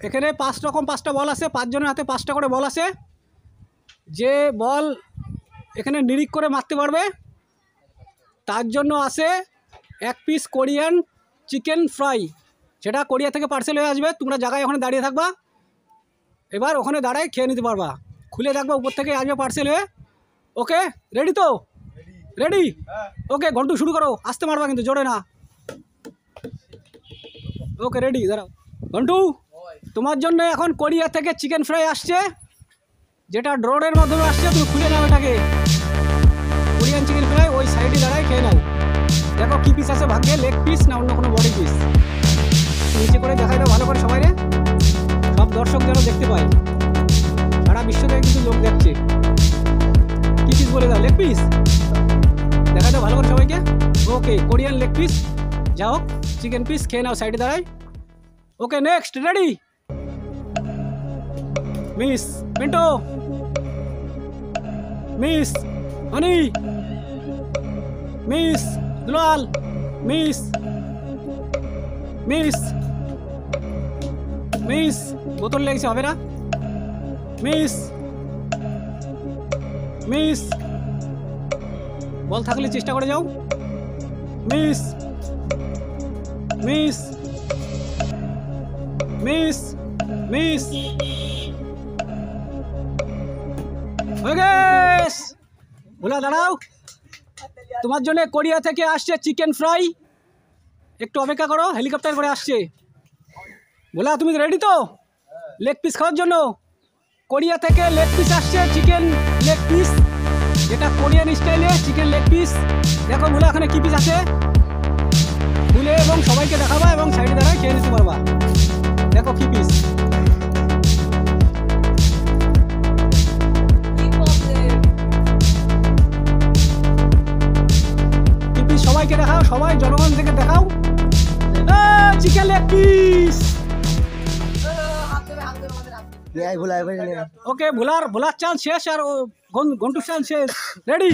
এখানে 5 রকম 5টা বল আছে, 5 জনের হাতে 5টা করে বল আছে। যে বল এখানে নিরিখ করে মারতে পারবে তার জন্য আছে 1 পিস কোরিয়ান চিকেন ফ্রাই, সেটা কোরিয়া থেকে পার্সেল হয়ে আসবে। তোমরা জায়গায় ওখানে দাঁড়িয়ে থাকবা, এবার ওখানে দাঁড়ায় খেয়ে নিতে পারবা। খুলে দেখবা উপর থেকে আসবে পার্সেল হয়ে। ওকে, রেডি তো? রেডি? ওকে ঘন্টু শুরু করো, আসতে মারবা কিন্তু জোরে না। ওকে রেডি, দাঁড়াও। ঘন্টু, তোমার জন্য এখন কোরিয়া থেকে চিকেন ফ্রাই আসছে, যেটা ড্রোনের মাধ্যমে আসছে। তুমি খুলে নাও এটাকে, কোরিয়ান চিকেন ফ্রাই। ওই সাইডে দাঁড়ায় খেয়ে নাও। দেখো কী পিস আছে ভাগ্যে, লেগ পিস না অন্য কোনো বডি পিস। নিচে করে দেখাই দাও ভালো করে সবাই, সব দর্শক যেন দেখতে পায়। সারা বিশ্ব থেকে কিন্তু লোক দেখছে। কী পিস বলে দাও? Leg piece. দেখা দাও ভালো করে সবাইকে। Okay, Korean leg piece. যাও চিকেন পিস খেয়ে নাও, সাইডে দাঁড়ায়। Okay next, ready? Miss Mintu, miss Honey, miss Dulal, miss miss miss বোতল লেগেছে, হবে না? মিস মিস বল থাকলে চেষ্টা করে যাও। মিস মিস মিস মিস হয়ে গেস। ভোলা দাঁড়াও, তোমার জন্য কোরিয়া থেকে আসছে চিকেন ফ্রাই। একটু অপেক্ষা করো, হেলিকপ্টার করে আসছে। ভোলা তুমি রেডি তো লেগ পিস খাওয়ার জন্য? কোরিয়া থেকে লেগ পিস আসছে, চিকেন লেগ পিস, যেটা কোরিয়ান স্টাইলে চিকেন লেগ পিস। দেখো ভোলা এখানে কী পিস আছে, খুলে এবং সবাইকে দেখাবা এবং সাইডে দাঁড়ায় খেয়ে নিতে পারবা। দেখো কী পিস। সবাইকে দেখাও, সবাই জনগণ থেকে দেখাও। Chicken leg piece. ওকে, ভোলার চান্স শেষ আর ঘন্টুর চান্স শেষ। Ready?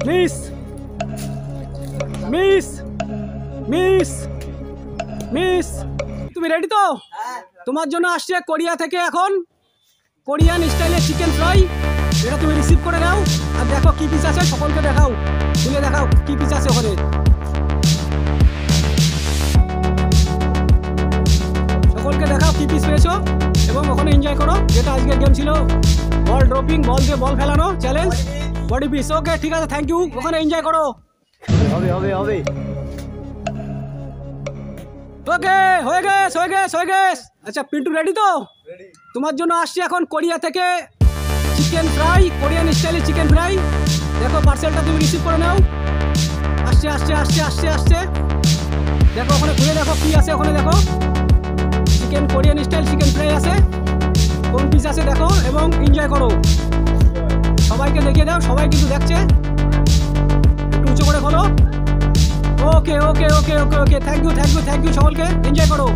Miss miss miss miss তুমি রেডি তো? তোমার জন্য আসছে কোরিয়া থেকে এখন কোরিয়ান স্টাইলে চিকেন ফ্রাই, এটা তুমি রিসিভ করে নাও। আর দেখো কী পিস আছে, সকলকে দেখাও, খুলে দেখাও কী পিস আছে ওখানে। সকলকে দেখাও কী পিস পেয়েছো এবং ওখানে এনজয় করো। যেটা আজকের গেম ছিল বল ড্রপিং, বল দিয়ে বল ফেলানো চ্যালেঞ্জ, বডি পিস। ওকে ঠিক আছে, থ্যাংক ইউ। ওখানে এনজয় করো। হবে হবে হবে। ওকে হয়ে গেছে হয়ে গেছে হয়ে গেছে। আচ্ছা পিন্টু রেডি তো? তোমার জন্য আসছে এখন কোরিয়া থেকে চিকেন ফ্রাই, কোরিয়ান স্টাইলে চিকেন ফ্রাই। দেখো পার্সেলটা তুমি রিসিভ করে নাও। আসছে আসছে আসছে আসছে আসছে। দেখো ওখানে ঘুরে দেখো কী আছে ওখানে। দেখো chicken Korean style chicken fry আছে, কোন পিস আছে দেখো এবং এনজয় করো। সবাইকে দেখিয়ে দাও, সবাই কিন্তু দেখছে। একটু উঁচু করে খোলো। Okay okay okay okay okay, thank you thank you thank you. সকলকে এনজয় করো।